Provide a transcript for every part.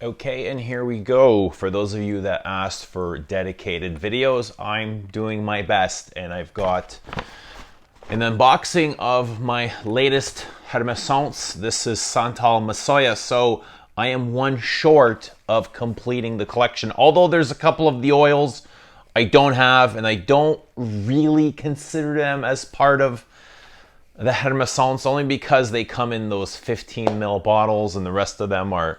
Okay, and here we go. For those of you that asked for dedicated videos, I'm doing my best, and I've got an unboxing of my latest Hermescence. This is Santal Massoia, so I am one short of completing the collection. Although there's a couple of the oils I don't have, and I don't really consider them as part of the Hermescence, only because they come in those 15 ml bottles, and the rest of them are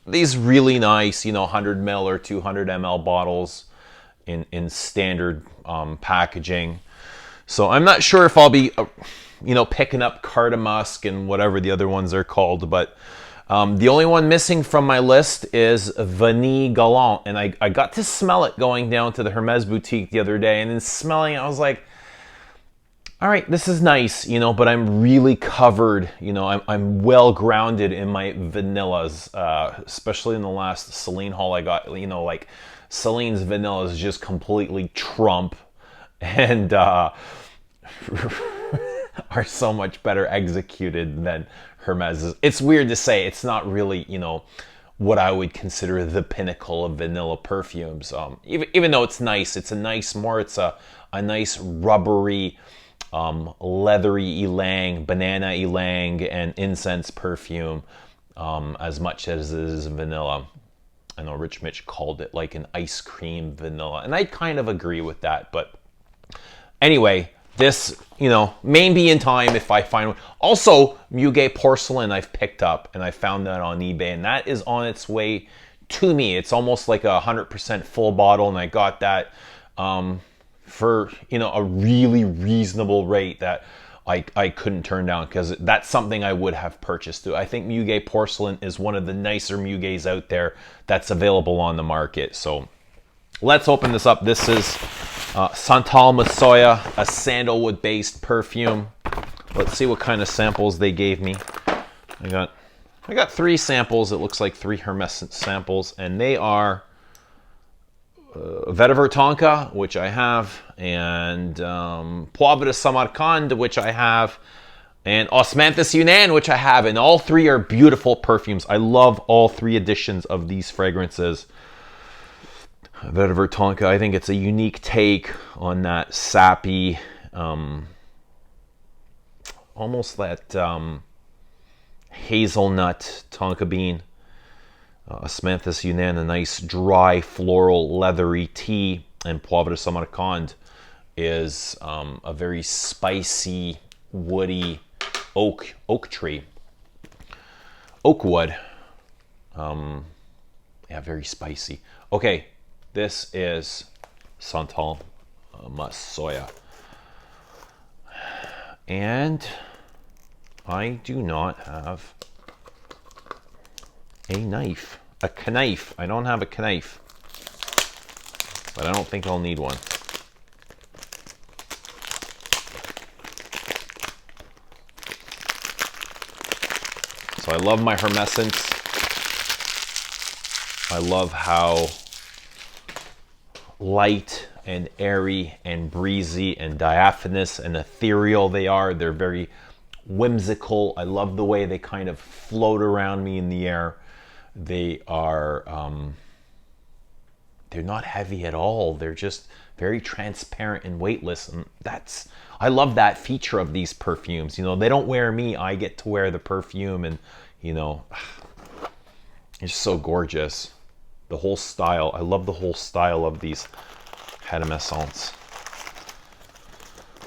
these really nice, 100 ml or 200 ml bottles in standard packaging. So I'm not sure if I'll be, picking up Cardamusk and whatever the other ones are called, but the only one missing from my list is Vanille Galant, and I got to smell it going down to the Hermes boutique the other day, and then smelling it, I was like, all right, this is nice, but I'm really covered, I'm well grounded in my vanillas, especially in the last Celine haul I got, like Celine's vanillas is just completely trump and are so much better executed than Hermes's. It's weird to say, it's not really, what I would consider the pinnacle of vanilla perfumes. Even though it's nice, it's a nice rubbery, leathery ylang, banana ylang, and incense perfume, as much as it is vanilla. I know Rich Mitch called it like an ice cream vanilla, and I kind of agree with that. But anyway, this, maybe in time if I find one. Also, Muguet porcelain I've picked up, and I found that on eBay, and that is on its way to me. It's almost like a 100% full bottle, and I got that for a really reasonable rate that I couldn't turn down, because that's something I would have purchased too. I think Muguet porcelain is one of the nicer Muguets out there that's available on the market. So let's open this up. This is Santal Massoia, a sandalwood based perfume. Let's see what kind of samples they gave me. I got 3 samples. It looks like 3 Hermes samples, and they are Vetiver Tonka, which I have, and Poivre de Samarkand, which I have, and Osmanthus Yunnan, which I have, and all 3 are beautiful perfumes. I love all 3 editions of these fragrances. Vetiver Tonka, I think it's a unique take on that sappy, almost that hazelnut tonka bean. Osmanthus Yunnan, a nice dry floral leathery tea, and Poivre de Samarkand is a very spicy woody oak tree, oak wood. Yeah, very spicy. Okay, this is Santal Massoia, and I do not have a knife. A knife. I don't have a knife, but I don't think I'll need one. So I love my Hermescence. I love how light and airy and breezy and diaphanous and ethereal they are. They're very whimsical. I love the way they kind of float around me in the air. They are, they're not heavy at all. They're just very transparent and weightless. And I love that feature of these perfumes. They don't wear me, I get to wear the perfume, and, it's so gorgeous. The whole style, I love the whole style of these Hermescence.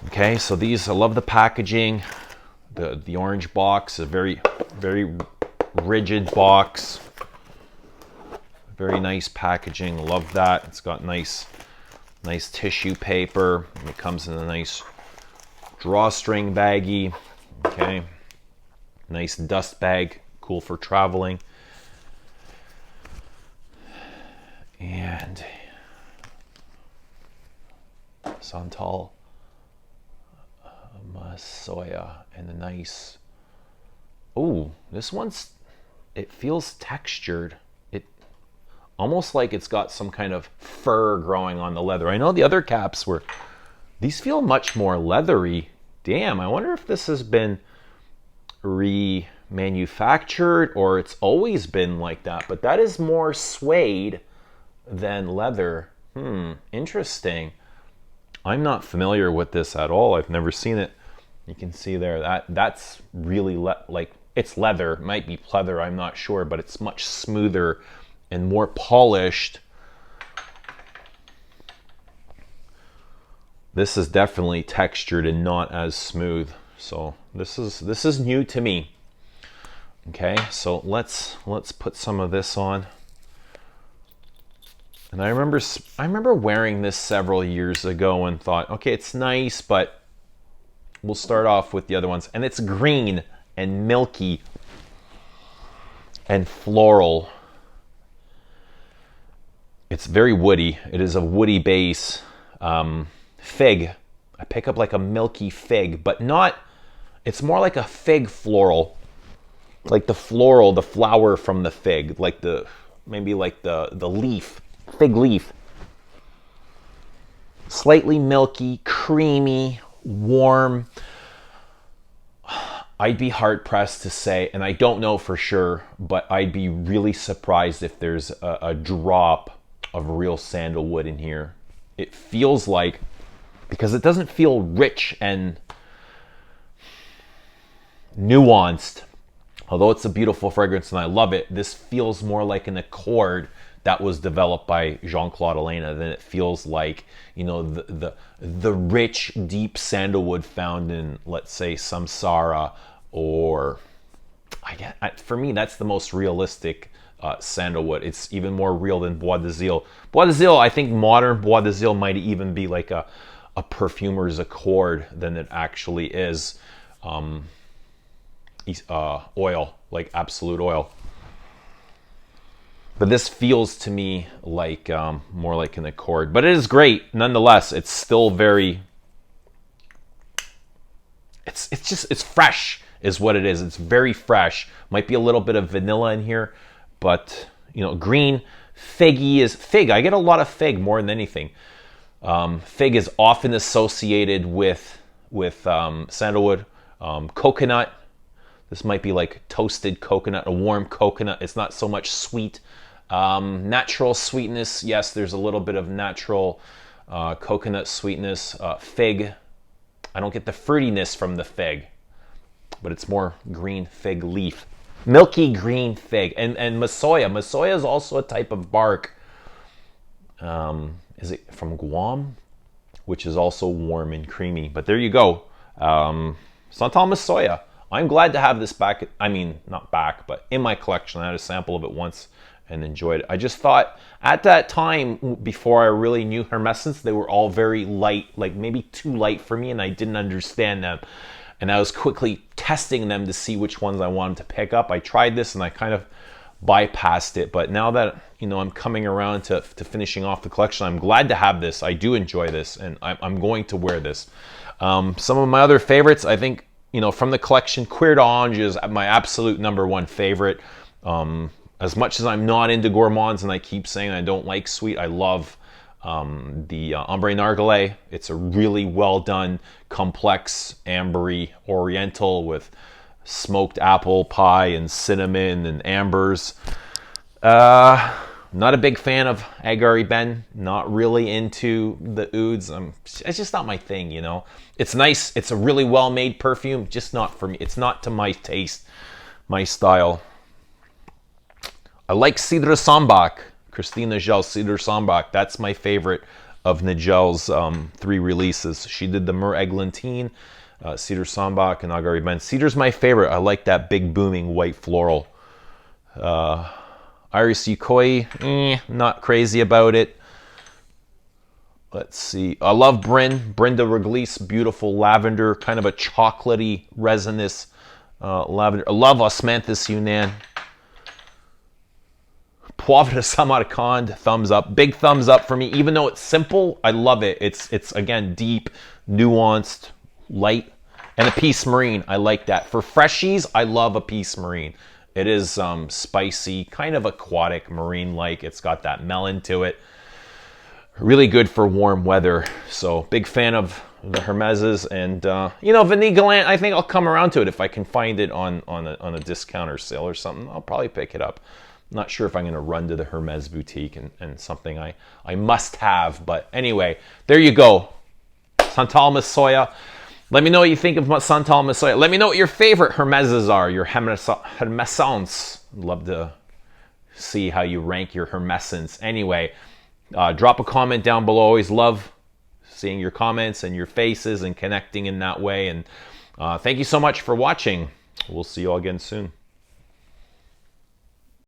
Okay, so these, I love the packaging. The orange box, a very, very rigid box. Very nice packaging, love that. It's got nice tissue paper. It comes in a nice drawstring baggie. Okay, nice dust bag, cool for traveling. And Santal Massoia, and a nice, this one's, it feels textured. It almost like it's got some kind of fur growing on the leather. I know the other caps these feel much more leathery. Damn, I wonder if this has been manufactured or it's always been like that, but that is more suede than leather. Interesting. I'm not familiar with this at all. I've never seen it. You can see there that's really like it's leather. It might be pleather, I'm not sure, but it's much smoother and more polished. This is definitely textured and not as smooth. So this is new to me. Okay, so let's put some of this on. And I remember wearing this several years ago and thought, okay, it's nice, but we'll start off with the other ones. And it's green and milky and floral. It's very woody. It is a woody base. Fig. I pick up like a milky fig, but not, it's more like a fig floral. Like the floral, the flower from the fig, like maybe like the leaf. Fig leaf. Slightly milky, creamy, warm. I'd be hard pressed to say, and I don't know for sure, but I'd be really surprised if there's a drop of real sandalwood in here. It feels like, because it doesn't feel rich and nuanced, although it's a beautiful fragrance and I love it, this feels more like an accord that was developed by Jean-Claude Elena than it feels like, you know, the rich, deep sandalwood found in, let's say, Samsara, or for me, that's the most realistic sandalwood. It's even more real than Bois de Zile. Bois de Zile, I think modern Bois de Zile might even be like a perfumer's accord than it actually is oil, like absolute oil. But this feels to me like more like an accord. But it is great nonetheless. It's still very, it's fresh is what it is. It's very fresh. Might be a little bit of vanilla in here, but you know, green, figgy is fig. I get a lot of fig more than anything. Fig is often associated with sandalwood. Coconut. This might be like toasted coconut, a warm coconut. It's not so much sweet. Natural sweetness, yes, there's a little bit of natural coconut sweetness. Fig, I don't get the fruitiness from the fig, but it's more green fig leaf. Milky green fig. And Massoia. Massoia is also a type of bark. Is it from Guam? Which is also warm and creamy. But there you go. Santal Massoia. I'm glad to have this back. I mean, not back, but in my collection. I had a sample of it once and enjoyed it. I just thought at that time, before I really knew Hermescence, they were all very light, like maybe too light for me, and I didn't understand them. And I was quickly testing them to see which ones I wanted to pick up. I tried this and I kind of bypassed it. But now that, you know, I'm coming around to finishing off the collection, I'm glad to have this. I do enjoy this, and I'm going to wear this. Some of my other favorites, I think, you know, from the collection, Cuir d'Ange is my absolute #1 favorite. As much as I'm not into gourmands and I keep saying I don't like sweet, I love the Ambre Narguilé. It's a really well done, complex, ambery oriental with smoked apple pie and cinnamon and ambers. Not a big fan of Agari Ben. Not really into the ouds. It's just not my thing, you know. It's nice. It's a really well-made perfume. Just not for me. It's not to my taste, my style. I like Cidre Sambac. Christine Nigel's Cidre Sambac. That's my favorite of Nigel's 3 releases. She did the Mur Eglantine, Cidre Sambac, and Agari Ben. Cidre's my favorite. I like that big booming white floral. Iris Yukoi, not crazy about it. Let's see. I love Bryn de Réglisse, beautiful lavender, kind of a chocolatey, resinous lavender. I love Osmanthus Yunnan. Poivre de Samarkand, thumbs up. Big thumbs up for me. Even though it's simple, I love it. It's again, deep, nuanced, light. And a Peace Marine, I like that. For freshies, I love a Peace Marine. It is spicy, kind of aquatic, marine-like. It's got that melon to it. really good for warm weather. So big fan of the Hermeses, and you know, Vanille Galant, I think I'll come around to it if I can find it on a discount or sale or something. I'll probably pick it up. I'm not sure if I'm going to run to the Hermes boutique and something I must have, but anyway, there you go. Santal Massoia. Let me know what you think of Santal Massoia. Let me know what your favorite Hermeses are, your Hermescence. Love to see how you rank your Hermescence. Anyway, drop a comment down below. Always love seeing your comments and your faces and connecting in that way. And thank you so much for watching. We'll see you all again soon.